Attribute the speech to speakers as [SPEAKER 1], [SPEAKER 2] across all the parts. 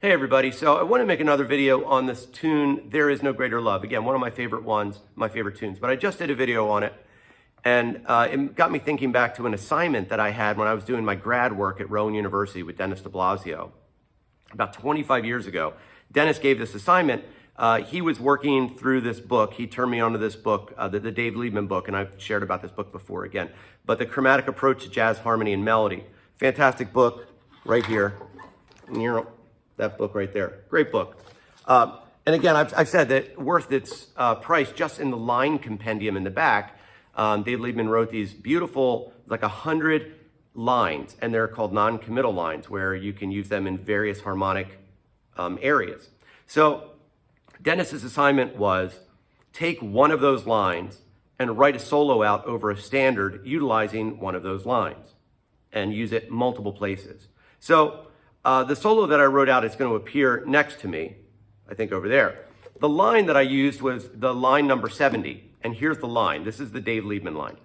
[SPEAKER 1] Hey everybody, so I want to make another video on this tune, There Is No Greater Love. Again, one of my favorite ones, my favorite tunes, but I just did a video on it and it got me thinking back to an assignment that I had when I was doing my grad work at Rowan University with Denis DiBlasio. About 25 years ago, Denis gave this assignment. He was working through this book. He turned me onto this book, the Dave Liebman book, and I've shared about this book before again, but the Chromatic Approach to Jazz, Harmony, and Melody. Fantastic book right here. That book right there. Great book. And again, I've said that worth its price just in the line compendium in the back. Dave Liebman wrote these beautiful, like 100 lines, and they're called non-committal lines, where you can use them in various harmonic areas. So Denis's assignment was take one of those lines and write a solo out over a standard utilizing one of those lines and use it multiple places. So the solo that I wrote out is going to appear next to me, I think over there. The line that I used was the line number 70, and here's the line. This is the Dave Liebman line.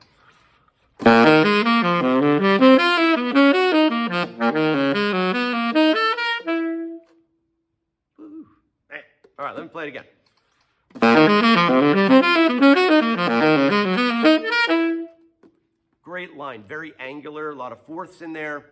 [SPEAKER 1] All right, let me play it again. Great line, very angular, a lot of fourths in there.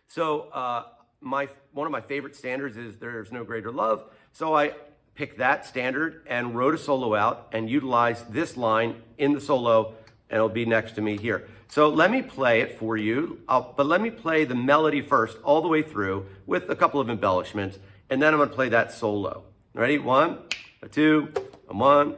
[SPEAKER 1] So one of my favorite standards is There's No Greater Love. So I picked that standard and wrote a solo out and utilized this line in the solo, and it'll be next to me here. So let me play it for you, but let me play the melody first all the way through with a couple of embellishments, and then I'm gonna play that solo. Ready? 1, 2, 1.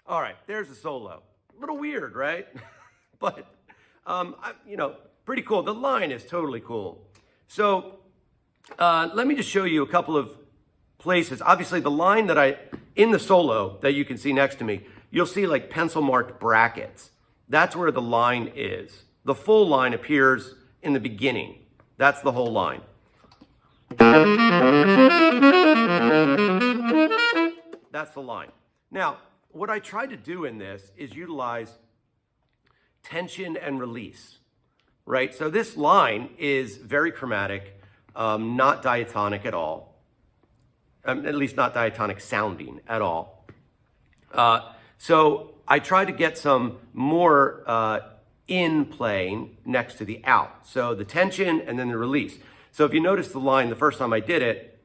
[SPEAKER 1] All right, there's a solo. A little weird, right? But, pretty cool. The line is totally cool. So let me just show you a couple of places. Obviously, the line that in the solo that you can see next to me, you'll see like pencil marked brackets. That's where the line is. The full line appears in the beginning. That's the whole line. That's the line. Now, what I tried to do in this is utilize tension and release, right? So this line is very chromatic, not diatonic at all, at least not diatonic sounding at all. So I tried to get some more in playing next to the out. So the tension and then the release. So if you notice the line the first time I did it,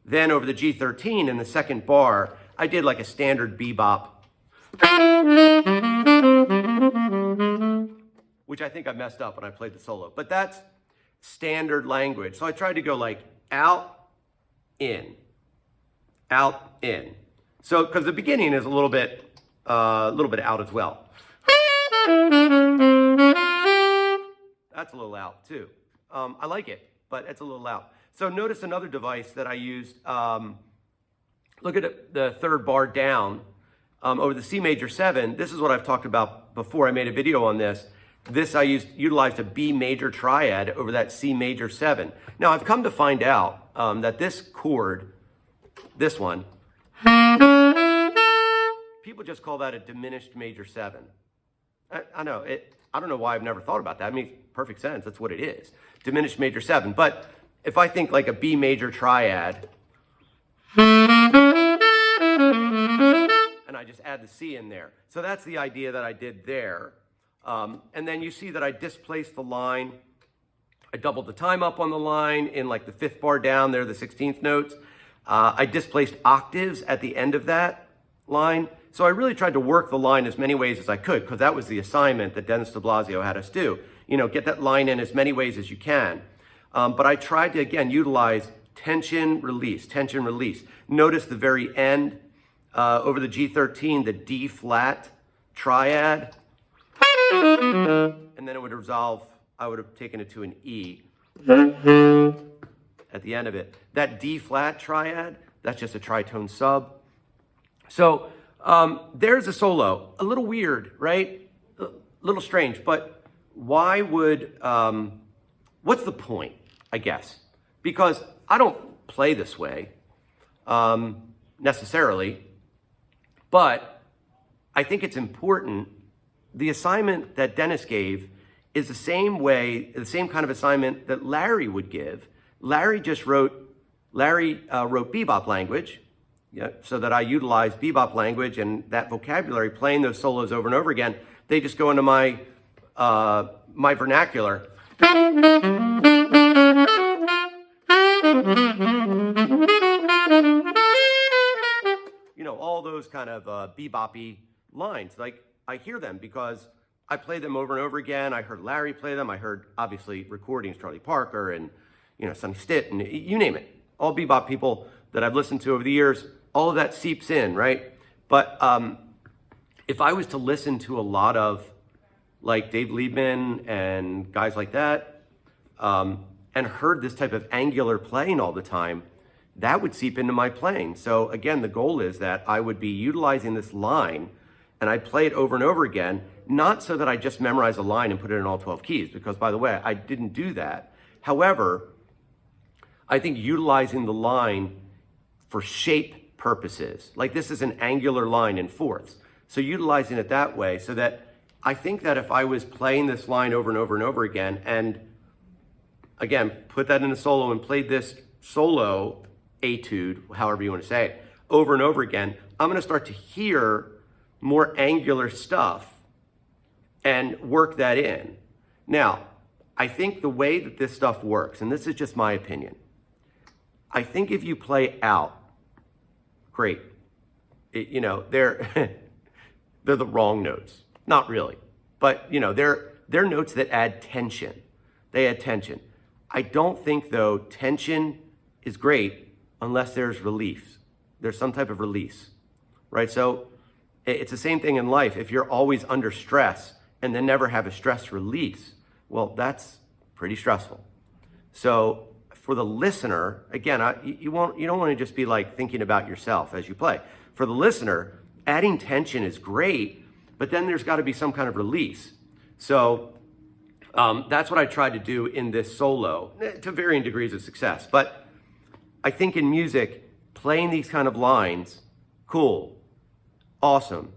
[SPEAKER 1] then over the G13 in the second bar, I did like a standard bebop, which I think I messed up when I played the solo, but that's standard language. So I tried to go like out, in, out, in. So, because the beginning is a little bit out as well. That's a little out too. I like it, but it's a little out. So notice another device that I used. Look at the third bar down over the C major 7. This is what I've talked about before. I made a video on this. This I utilized a B major triad over that C major 7. Now I've come to find out that this chord, this one, people just call that a diminished major 7. I know it. I don't know why I've never thought about that. It makes perfect sense. That's what it is. Diminished major 7. But if I think like a B major triad, and I just add the C in there. So that's the idea that I did there. And then you see that I displaced the line. I doubled the time up on the line in like the 5th bar down there, the 16th notes. I displaced octaves at the end of that line. So I really tried to work the line as many ways as I could, because that was the assignment that Denis DiBlasio had us do. You know, get that line in as many ways as you can. But I tried to, again, utilize tension, release, tension, release. Notice the very end, over the G13, the D flat triad. And then it would resolve, I would have taken it to an E at the end of it. That D flat triad, that's just a tritone sub. So there's a solo. A little weird, right? A little strange, but why would, what's the point, I guess? Because I don't play this way necessarily, but I think it's important. The assignment that Denis gave is the same way, the same kind of assignment that Larry would give. Larry wrote bebop language, yeah, so that I utilize bebop language and that vocabulary, playing those solos over and over again. They just go into my my vernacular. You know, all those kind of bebop-y lines. Like, I hear them because I play them over and over again. I heard Larry play them. I heard, obviously, recordings, Charlie Parker and, you know, Sonny Stitt and you name it. All bebop people that I've listened to over the years, all of that seeps in, right? But if I was to listen to a lot of, like, Dave Liebman and guys like that, and heard this type of angular playing all the time, that would seep into my playing. So again, the goal is that I would be utilizing this line and I play it over and over again, not so that I just memorize a line and put it in all 12 keys, because by the way, I didn't do that. However, I think utilizing the line for shape purposes, like this is an angular line in fourths. So utilizing it that way, so that I think that if I was playing this line over and over and over again, and again, put that in a solo and played this solo etude, however you want to say it, over and over again, I'm going to start to hear more angular stuff and work that in. Now, I think the way that this stuff works, and this is just my opinion, I think if you play out, great. You know, they're the wrong notes. Not really. But, you know, they're notes that add tension. They add tension. I don't think, though, tension is great unless there's relief. There's some type of release, right? So it's the same thing in life. If you're always under stress and then never have a stress release, well, that's pretty stressful. So for the listener, again, you don't want to just be like thinking about yourself as you play. For the listener, adding tension is great, but then there's got to be some kind of release. So that's what I tried to do in this solo, to varying degrees of success. But I think in music, playing these kind of lines, cool, awesome.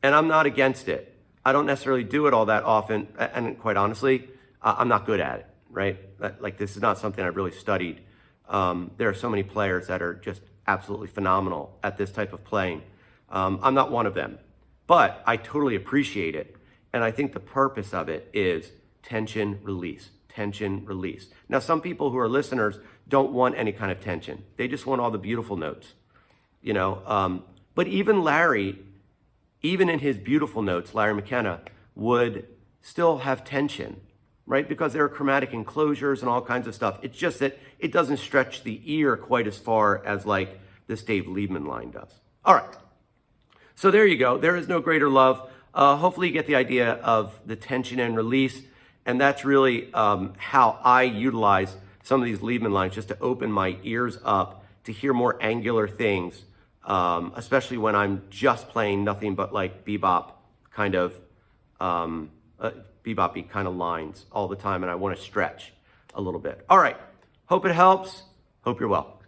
[SPEAKER 1] And I'm not against it. I don't necessarily do it all that often. And quite honestly, I'm not good at it, right? Like, this is not something I've really studied. There are so many players that are just absolutely phenomenal at this type of playing. I'm not one of them, but I totally appreciate it. And I think the purpose of it is tension, release, tension, release. Now, some people who are listeners don't want any kind of tension. They just want all the beautiful notes, you know? But even Larry, even in his beautiful notes, Larry McKenna would still have tension, right? Because there are chromatic enclosures and all kinds of stuff. It's just that it doesn't stretch the ear quite as far as like this Dave Liebman line does. All right. So there you go. There is no greater love. Hopefully you get the idea of the tension and release. And that's really how I utilize some of these Liebman lines, just to open my ears up to hear more angular things, especially when I'm just playing nothing but like bebop kind of, bebop-y kind of lines all the time, and I want to stretch a little bit. All right. Hope it helps. Hope you're well.